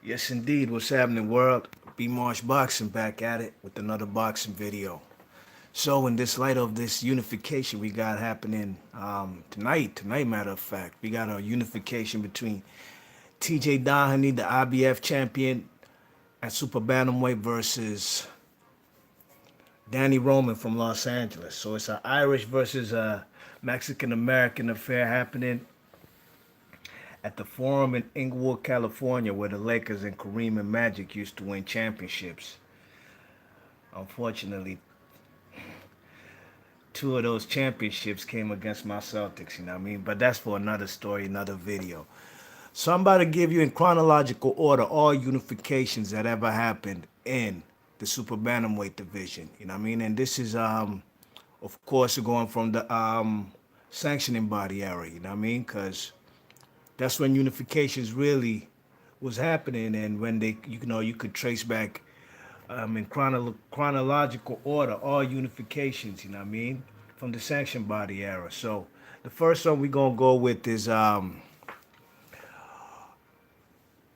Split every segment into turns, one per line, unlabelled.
Yes, indeed. What's happening, world? B Marsh Boxing back at it with another boxing video. So, in this light of this unification we got happening tonight, matter of fact, we got a unification between TJ Doheny, the IBF champion at Super Bantamweight, versus Danny Roman from Los Angeles. So, it's an Irish versus a Mexican American affair happening at the Forum in Inglewood, California, where the Lakers and Kareem and Magic used to win championships. Unfortunately, two of those championships came against my Celtics, you know what I mean? But that's for another story, another video. So I'm about to give you in chronological order all unifications that ever happened in the Super Bantamweight division, you know what I mean? And this is, of course, going from the sanctioning body era, you know what I mean? Because that's when unifications really was happening, and when they, you could trace back in chronological order all unifications, you know what I mean, from the sanction body era. So the first one we're gonna go with is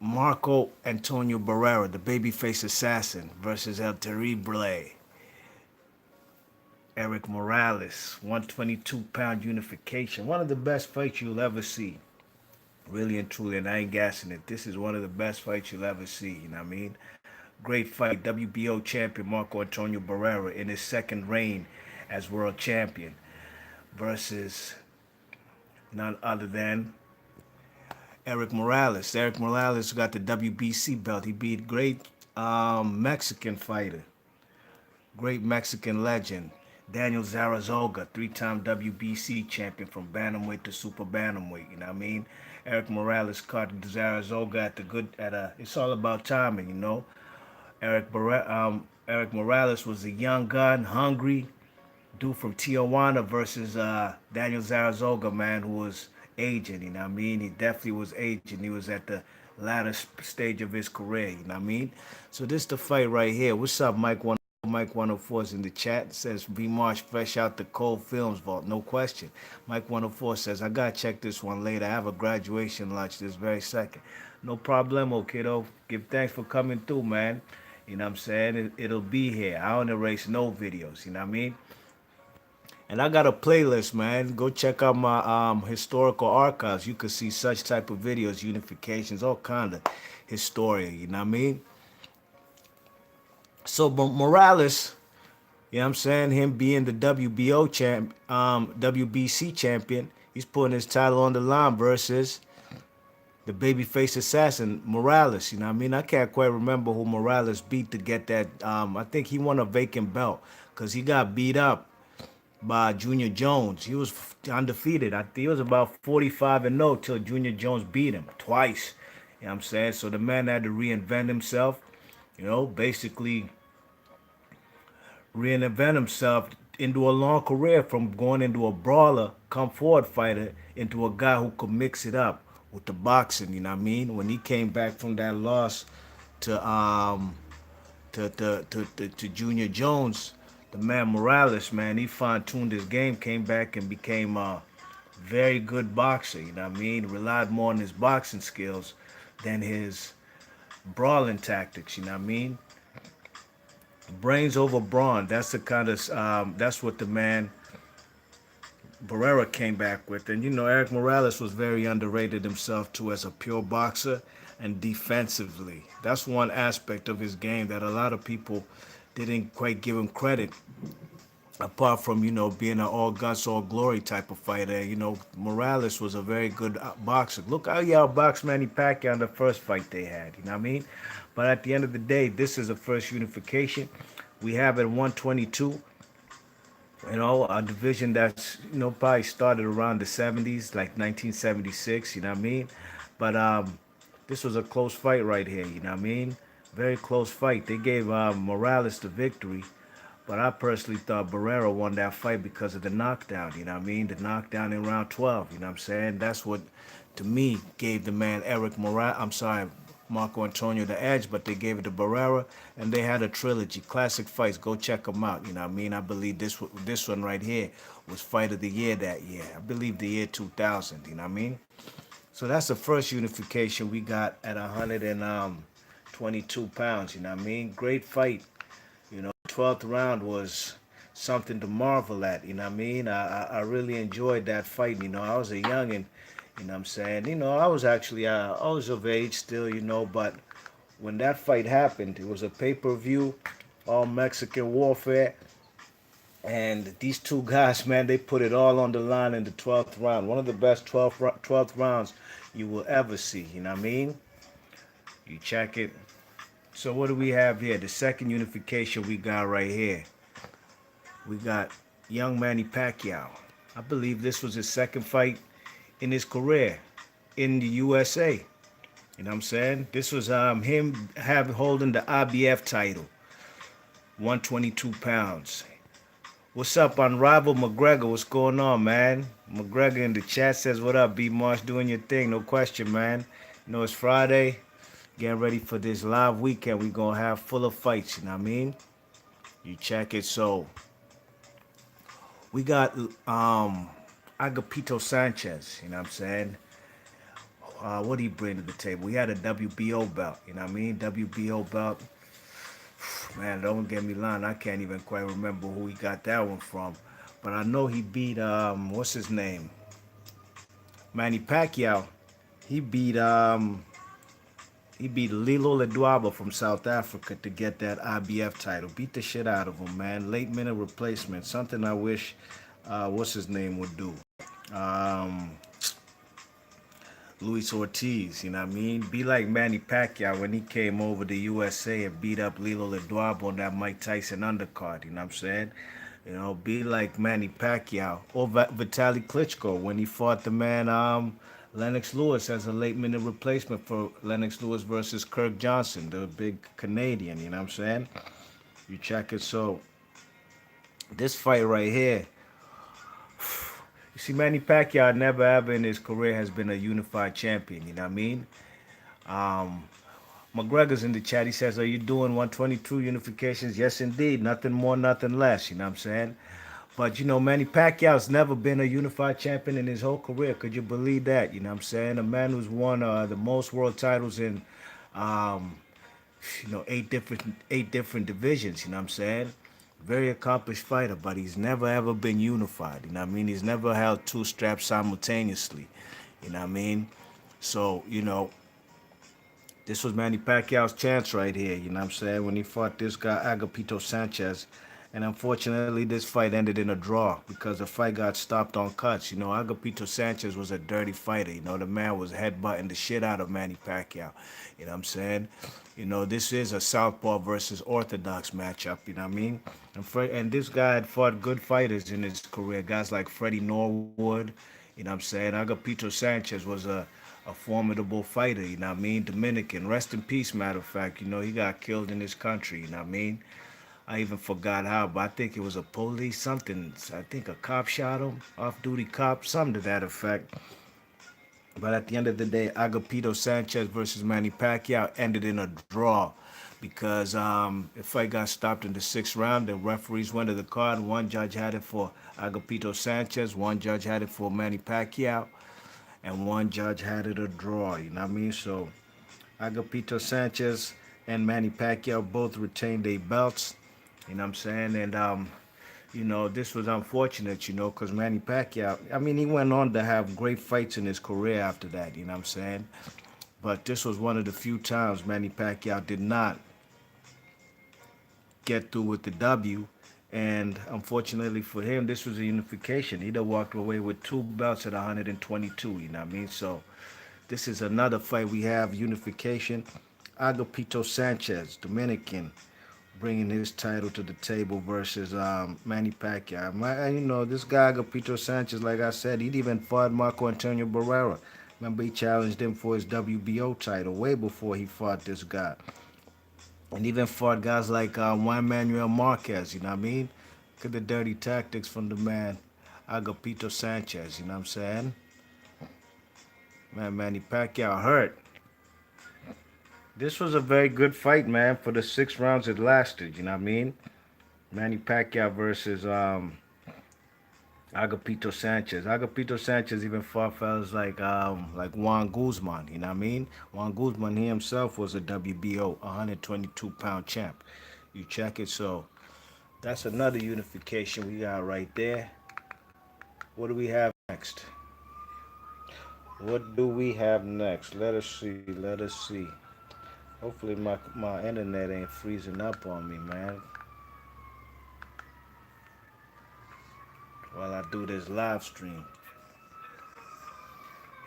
Marco Antonio Barrera, the babyface assassin, versus El Terrible Eric Morales, 122-pound unification. One of the best fights you'll ever see. Really and truly, and I ain't gassing it. This is one of the best fights you'll ever see, you know what I mean? Great fight. WBO champion Marco Antonio Barrera in his second reign as world champion versus none other than Eric Morales. Eric Morales got the WBC belt. He beat great Mexican fighter, great Mexican legend, Daniel Zaragoza, three-time WBC champion from bantamweight to super bantamweight. You know what I mean? Eric Morales caught Zaragoza at the good at a. It's all about timing, you know. Eric Morales was a young gun, hungry dude from Tijuana versus Daniel Zaragoza, man, who was aging. You know what I mean? He definitely was aging. He was at the latter stage of his career. You know what I mean? So this the fight right here. What's up, Mike 104 is in the chat. It says V Marsh fresh out the cold films vault. No question. Mike 104 says I gotta check this one later. I have a graduation lunch this very second. No problemo, kiddo. Give thanks for coming through, man. You know what I'm saying? It'll be here. I don't erase no videos. You know what I mean? And I got a playlist, man. Go check out my historical archives. You could see such type of videos, unifications, all kind of historia. You know what I mean? So Morales, you know what I'm saying? Him being the WBC champion, he's putting his title on the line versus the babyface assassin Morales. You know what I mean? I can't quite remember who Morales beat to get that. I think he won a vacant belt because he got beat up by Junior Jones. He was undefeated. I think he was about 45-0 till Junior Jones beat him twice. You know what I'm saying? So the man had to reinvent himself, you know, basically reinvent himself into a long career from going into a brawler, come forward fighter, into a guy who could mix it up with the boxing, you know what I mean? When he came back from that loss to to Junior Jones, the man Morales, man, he fine-tuned his game, came back and became a very good boxer, you know what I mean? Relied more on his boxing skills than his brawling tactics, you know what I mean? Brains over brawn. That's the kind of that's what the man Barrera came back with. And you know, Eric Morales was very underrated himself too as a pure boxer and defensively. That's one aspect of his game that a lot of people didn't quite give him credit. Apart from, you know, being an all guts, all glory type of fighter, you know, Morales was a very good boxer. Look how he outboxed Manny Pacquiao in the first fight they had, you know what I mean? But at the end of the day, this is a first unification. We have it 122, you know, a division that's, you know, probably started around the 70s, like 1976, you know what I mean? But this was a close fight right here, you know what I mean? Very close fight. They gave Morales the victory, but I personally thought Barrera won that fight because of the knockdown, you know what I mean? The knockdown in round 12, you know what I'm saying? That's what, to me, gave the man Marco Antonio the edge, but they gave it to Barrera, and they had a trilogy, classic fights. Go check them out, you know what I mean? I believe this one right here was Fight of the Year that year. I believe the year 2000, you know what I mean? So that's the first unification we got at 100 and 22 pounds. You know what I mean? Great fight. 12th round was something to marvel at. You know what I mean? I really enjoyed that fight. I was a youngin'. You know what I'm saying? I was actually I was of age still. But when that fight happened, it was a pay-per-view, all Mexican warfare. And these two guys, man, they put it all on the line in the 12th round. One of the best 12th rounds you will ever see. You know what I mean? You check it. So what do we have here? The second unification we got right here. We got young Manny Pacquiao. I believe this was his second fight in his career in the USA. You know what I'm saying? This was him holding the IBF title, 122 pounds. What's up, Unrivaled McGregor? What's going on, man? McGregor in the chat says, "What up, B Marsh? Doing your thing, no question, man. It's Friday. Getting ready for this live weekend. We gonna have full of fights. You know what I mean? You check it. So we got Agapito Sanchez. You know what I'm saying? What did he bring to the table? We had a WBO belt. You know what I mean? WBO belt. Man, don't get me lying. I can't even quite remember who he got that one from. But I know he beat what's his name? Manny Pacquiao. He beat he beat Lilo Ledwaba from South Africa to get that IBF title. Beat the shit out of him, man. Late minute replacement. Something I wish what's his name would do. Um, Luis Ortiz, you know what I mean? Be like Manny Pacquiao when he came over to USA and beat up Lilo Ledwaba on that Mike Tyson undercard, you know what I'm saying? Be like Manny Pacquiao or Vitaly Klitschko when he fought the man Lennox Lewis as a late minute replacement for Lennox Lewis versus Kirk Johnson, the big Canadian, you know what I'm saying? You check it. So this fight right here, you see, Manny Pacquiao never ever in his career has been a unified champion. You know what I mean? Um, McGregor's in the chat. He says, "Are you doing 122 unifications?" Yes, indeed. Nothing more, nothing less. You know what I'm saying? But Manny Pacquiao's never been a unified champion in his whole career. Could you believe that? You know what I'm saying? A man who's won the most world titles in, um, eight different divisions. You know what I'm saying? Very accomplished fighter, but he's never ever been unified. You know what I mean? He's never held two straps simultaneously. You know what I mean? So, this was Manny Pacquiao's chance right here, you know what I'm saying, when he fought this guy, Agapito Sanchez. And unfortunately, this fight ended in a draw because the fight got stopped on cuts. Agapito Sanchez was a dirty fighter. The man was headbutting the shit out of Manny Pacquiao. You know what I'm saying? This is a southpaw versus orthodox matchup, you know what I mean? And this guy had fought good fighters in his career, guys like Freddie Norwood, you know what I'm saying? Agapito Sanchez was a formidable fighter, you know what I mean? Dominican, rest in peace, matter of fact. He got killed in his country, you know what I mean? I even forgot how, but I think it was a police, something. I think a cop shot him, off duty cop, something to that effect. But at the end of the day, Agapito Sanchez versus Manny Pacquiao ended in a draw because the fight got stopped in the sixth round. The referees went to the card. One judge had it for Agapito Sanchez, one judge had it for Manny Pacquiao, and one judge had it a draw. You know what I mean? So Agapito Sanchez and Manny Pacquiao both retained their belts. You know what I'm saying? And this was unfortunate, because Manny Pacquiao, I mean, he went on to have great fights in his career after that, you know what I'm saying? But this was one of the few times Manny Pacquiao did not get through with the W. And unfortunately for him, this was a unification. He'd have walked away with two belts at 122, you know what I mean? So this is another fight we have, unification. Agapito Sanchez, Dominican, bringing his title to the table versus Manny Pacquiao. This guy Agapito Sanchez, like I said, he'd even fought Marco Antonio Barrera. Remember, he challenged him for his WBO title way before he fought this guy. And even fought guys like Juan Manuel Marquez, you know what I mean? Look at the dirty tactics from the man, Agapito Sanchez, you know what I'm saying? Man, Manny Pacquiao hurt. This was a very good fight, man, for the 6 rounds it lasted, you know what I mean? Manny Pacquiao versus Agapito Sanchez. Agapito Sanchez even fought fellas like Juan Guzman. You know what I mean? Juan Guzman, he himself was a WBO 122-pound champ. You check it. So that's another unification we got right there. What do we have next? What do we have next? Let us see. Let us see. Hopefully my internet ain't freezing up on me, man. While I do this live stream.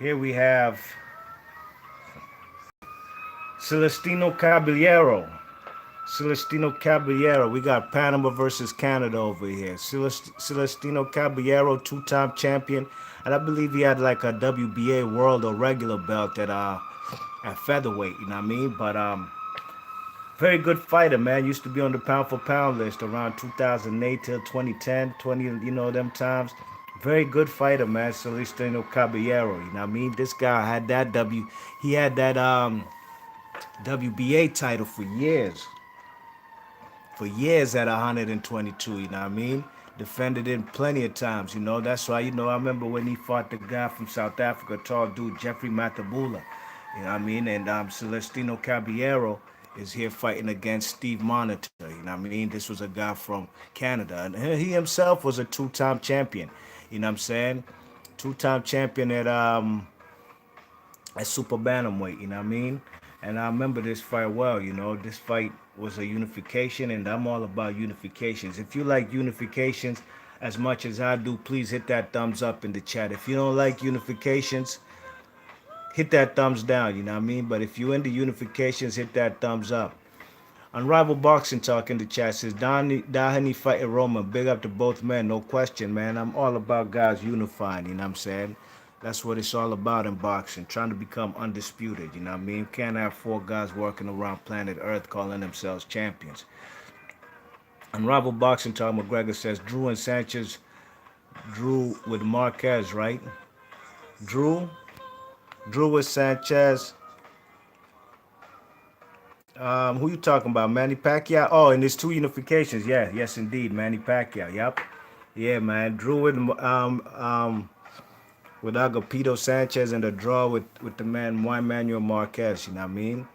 Here we have Celestino Caballero. Celestino Caballero. We got Panama versus Canada over here. Celestino Caballero, two-time champion, and I believe he had like a WBA world or regular belt at featherweight. You know what I mean? But very good fighter, man. Used to be on the pound for pound list around 2008 till 2010, 20. You know them times. Very good fighter, man. Celestino Caballero. You know what I mean? This guy had that W. He had that WBA title for years at 122, you know what I mean? Defended it plenty of times, you know. That's why, I remember when he fought the guy from South Africa, tall dude, Jeffrey Matabula, you know what I mean? And Celestino Caballero is here fighting against Steve Monitor, you know what I mean? This was a guy from Canada. And he himself was a two-time champion, you know what I'm saying? Two-time champion at super bantamweight, you know what I mean? And I remember this fight well, This fight was a unification, and I'm all about unifications. If you like unifications as much as I do, please hit that thumbs up in the chat. If you don't like unifications, hit that thumbs down, you know what I mean? But if you into unifications, hit that thumbs up. Unrivaled Boxing Talk in the chat says, Dahani fighting Roman. Big up to both men, no question, man. I'm all about guys unifying, you know what I'm saying? That's what it's all about in boxing, trying to become undisputed, you know what I mean? Can't have four guys working around planet Earth calling themselves champions. Unrivaled Boxing Talk, McGregor says, Drew and Sanchez, Drew with Marquez, right? Drew? Drew with Sanchez. Who you talking about? Manny Pacquiao? Oh, and there's two unifications. Yeah, yes indeed, Manny Pacquiao. Yep. Yeah, man. Drew with Agapito Sanchez and a draw with the man Juan Manuel Marquez. You know what I mean?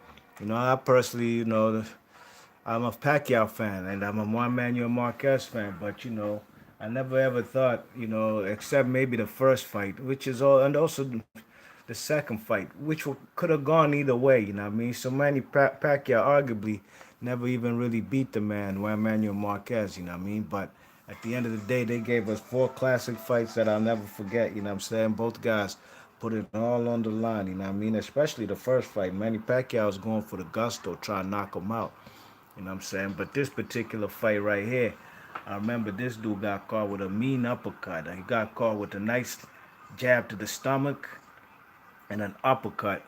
I personally, I'm a Pacquiao fan and I'm a Juan Manuel Marquez fan, but I never ever thought, except maybe the first fight, which is all, and also the second fight, which could have gone either way, you know what I mean? So Manny Pacquiao arguably never even really beat the man, Juan Manuel Marquez, you know what I mean? But at the end of the day, they gave us four classic fights that I'll never forget, you know what I'm saying? Both guys put it all on the line, you know what I mean? Especially the first fight. Manny Pacquiao was going for the gusto, trying to knock him out, you know what I'm saying? But this particular fight right here, I remember this dude got caught with a mean uppercut. He got caught with a nice jab to the stomach and an uppercut.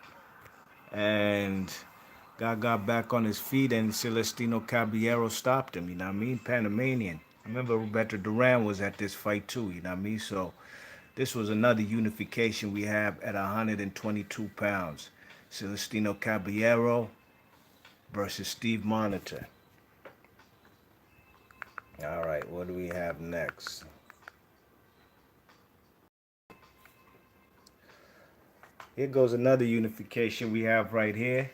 And guy got back on his feet, and Celestino Caballero stopped him, you know what I mean? Panamanian. I remember Roberto Duran was at this fight too, you know what I mean? So this was another unification we have at 122 pounds. Celestino Caballero versus Steve Monitor. All right, what do we have next? Here goes another unification we have right here.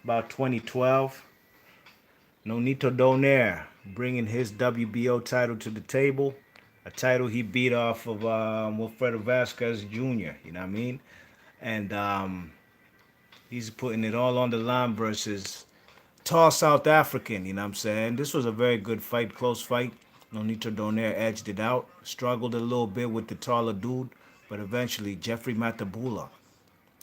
About 2012. Nonito Donaire bringing his WBO title to the table. A title he beat off of Wilfredo Vasquez Jr., you know what I mean? And he's putting it all on the line versus tall South African, you know what I'm saying? This was a very good fight, close fight. Nonito Donaire edged it out, struggled a little bit with the taller dude, but eventually Jeffrey Matabula,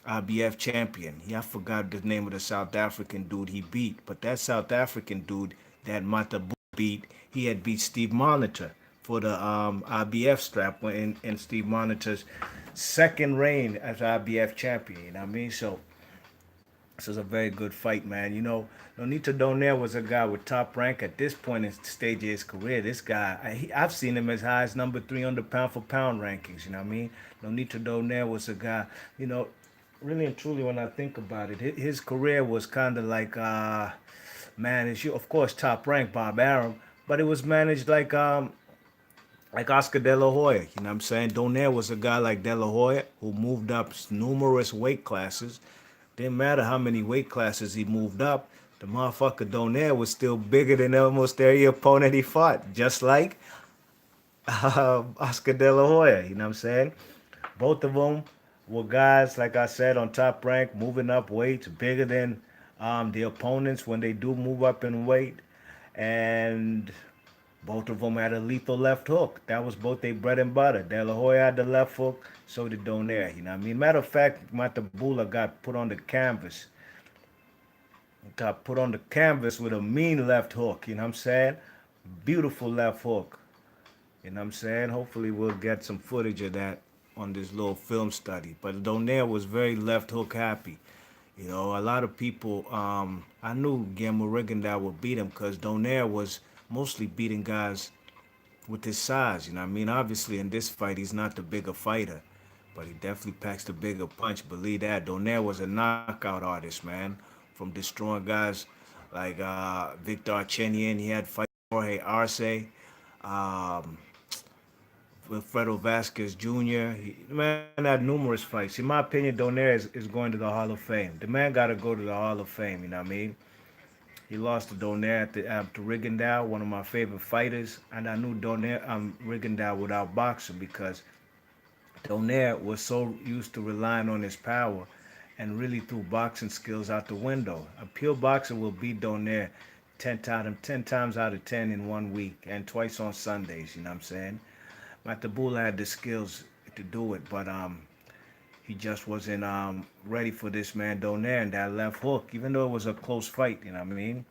IBF champion. I forgot the name of the South African dude he beat, but that South African dude that Matabula beat, he had beat Steve Monitor for the IBF strap in Steve Monitor's second reign as IBF champion. You know what I mean? So this is a very good fight, man. Nonito Donaire was a guy with top rank at this point in the stage of his career. This guy, I've seen him as high as number 3 on the pound for pound rankings. You know what I mean? Nonito Donaire was a guy, really and truly, when I think about it, his career was kind of like, managed, of course, top rank Bob Arum, but it was managed like like Oscar De La Hoya. You know what I'm saying? Donaire was a guy like De La Hoya who moved up numerous weight classes. Didn't matter how many weight classes he moved up. The motherfucker Donaire was still bigger than almost every opponent he fought. Just like Oscar De La Hoya. You know what I'm saying? Both of them were guys, like I said, on top rank, moving up weights, bigger than the opponents when they do move up in weight. And both of them had a lethal left hook. That was both their bread and butter. De La Hoya had the left hook, so did Donaire. You know what I mean? Matter of fact, Matabula got put on the canvas. Got put on the canvas with a mean left hook. You know what I'm saying? Beautiful left hook. You know what I'm saying? Hopefully we'll get some footage of that on this little film study. But Donaire was very left hook happy. You know, a lot of people, I knew Guillermo Rigondeaux would beat him because Donaire was mostly beating guys with his size. You know what I mean? Obviously, in this fight, he's not the bigger fighter, but he definitely packs the bigger punch. Believe that. Donaire was a knockout artist, man, from destroying guys like Victor Arcenian. He had fight Jorge Arce. Um, Wilfredo Vasquez Jr. The man had numerous fights. In my opinion, Donaire is going to the Hall of Fame. The man got to go to the Hall of Fame. You know what I mean? He lost to Donaire to Rigondeaux, one of my favorite fighters, and I knew Rigondeaux would outbox him because Donaire was so used to relying on his power and really threw boxing skills out the window. A pure boxer will beat Donaire 10 times out of 10 in 1 week and twice on Sundays, you know what I'm saying? Matabula had the skills to do it, but he just wasn't ready for this man Donaire and that left hook, even though it was a close fight, you know what I mean?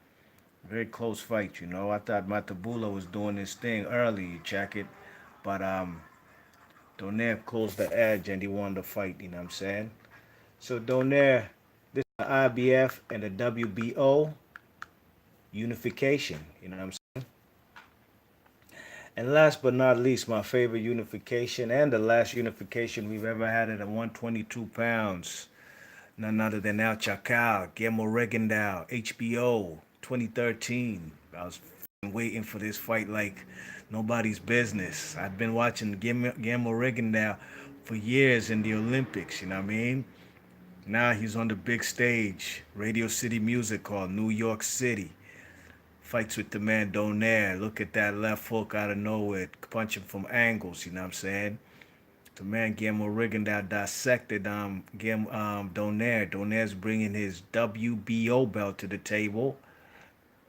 Very close fight, you know. I thought Matabula was doing his thing early, you check it, but Donaire closed the edge and he won the fight, you know what I'm saying? So Donaire, this is the IBF and the WBO unification, you know what I'm saying? And last but not least, my favorite unification and the last unification we've ever had at 122 pounds. None other than El Chacal, Guillermo Rigondeaux, HBO, 2013. I was waiting for this fight like nobody's business. I've been watching Guillermo Rigondeaux for years in the Olympics, you know what I mean? Now he's on the big stage, Radio City Music Hall, New York City. Fights with the man Donaire. Look at that left hook out of nowhere, punching from angles, you know what I'm saying? The man Guillermo Rigondeaux dissected Donaire. Donaire's bringing his WBO belt to the table.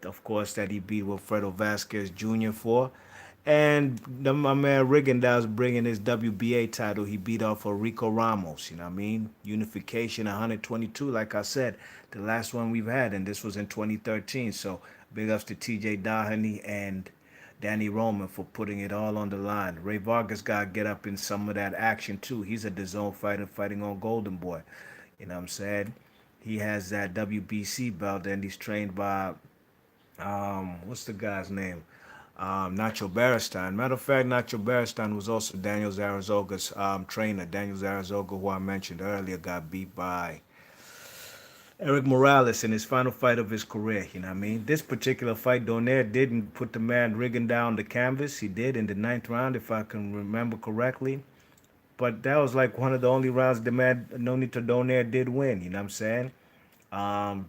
Of course, that he beat Wilfredo Vasquez Jr. for. And my man Rigondeaux's bringing his WBA title. He beat off of Rico Ramos. You know what I mean? Unification 122, like I said, the last one we've had, and this was in 2013. So big ups to TJ Doheny and Danny Roman for putting it all on the line. Ray Vargas got to get up in some of that action too. He's a DAZN fighter fighting on Golden Boy. You know what I'm saying? He has that WBC belt and he's trained by what's the guy's name? Nacho Beristain. Matter of fact, Nacho Beristain was also Daniel Zaragoza's trainer. Daniel Zaragoza, who I mentioned earlier, got beat by Eric Morales in his final fight of his career. You know what I mean? This particular fight, Donaire didn't put the man Rigondeaux down the canvas. He did in the ninth round, if I can remember correctly. But that was like one of the only rounds the man Nonito Donaire did win. You know what I'm saying?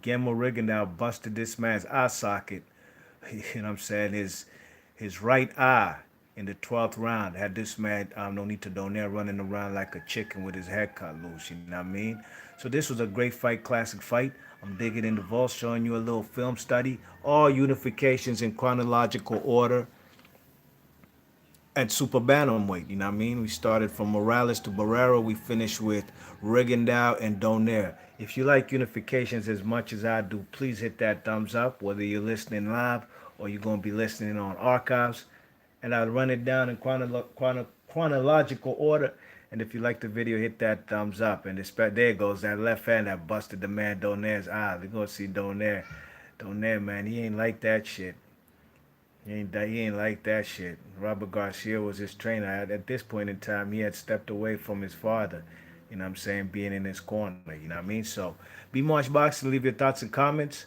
Guillermo Rigondeaux busted this man's eye socket. You know what I'm saying? His right eye in the 12th round had this man Nonito Donaire running around like a chicken with his head cut loose. You know what I mean? So this was a great fight, classic fight. I'm digging in the vault, showing you a little film study. All unifications in chronological order at super bantamweight. You know what I mean? We started from Morales to Barrera. We finished with Rigondeaux and Donaire. If you like unifications as much as I do, please hit that thumbs up, whether you're listening live or you're going to be listening on archives. And I'll run it down in chronological order. And if you like the video, hit that thumbs up. And there goes that left hand that busted the man Donaire's eye. We're going to see Donaire. Donaire, man, he ain't like that shit. He ain't like that shit. Robert Garcia was his trainer. At this point in time, he had stepped away from his father. You know what I'm saying? Being in his corner. You know what I mean? So, be March Boxing. Leave your thoughts and comments.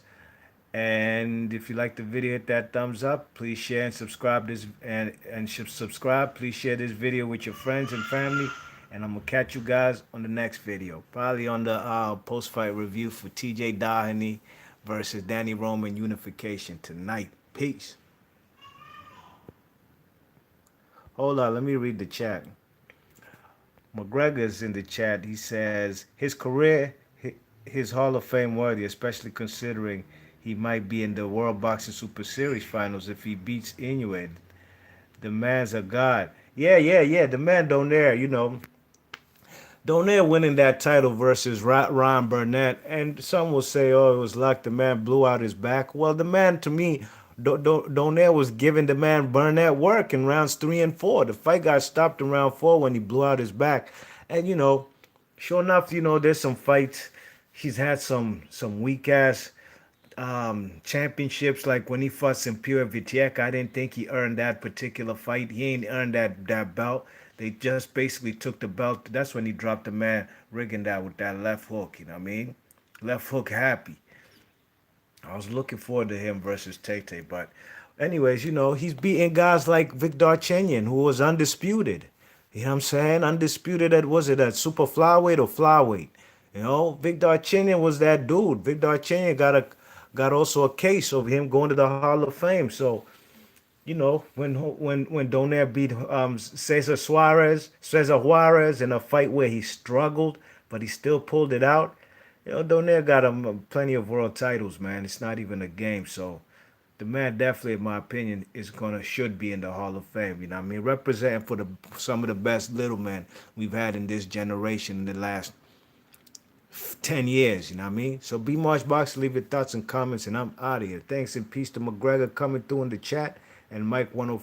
And if you like the video, hit that thumbs up. Please share and subscribe this and subscribe. Please share this video with your friends and family. And I'm gonna catch you guys on the next video, probably on the post-fight review for TJ Doheny versus Danny Roman Unification tonight. Peace. Hold on, let me read the chat. McGregor's in the chat. He says his career, his Hall of Fame worthy, especially considering he might be in the World Boxing Super Series finals if he beats Inoue. The man's a god. Yeah. The man Donaire, Donaire winning that title versus Ron Burnett, and some will say, "Oh, it was luck. The man blew out his back." Well, the man, to me, Donaire was giving the man Burnett work in rounds 3 and 4. The fight got stopped in round 4 when he blew out his back, and sure enough, there's some fights. He's had some weak ass championships, like when he fought Impure Vitiek. I didn't think he earned that particular fight. He ain't earned that belt. They just basically took the belt. That's when he dropped the man rigging that with that left hook. You know what I mean? Left hook happy. I was looking forward to him versus Tate. But anyways, he's beating guys like Victor Chenyan, who was undisputed. You know what I'm saying? Undisputed at, was it at super flyweight or flyweight? Victor Chenyan was that dude. Victor Chenyan got also a case of him going to the Hall of Fame. So, when Donaire beat Cesar Juarez in a fight where he struggled, but he still pulled it out. Donaire got him plenty of world titles, man. It's not even a game. So the man definitely, in my opinion, should be in the Hall of Fame. You know what I mean? Representing for some of the best little men we've had in this generation in the last 10 years, you know what I mean? So be March Box, leave your thoughts and comments, and I'm out of here. Thanks and peace to McGregor coming through in the chat, and Mike 104.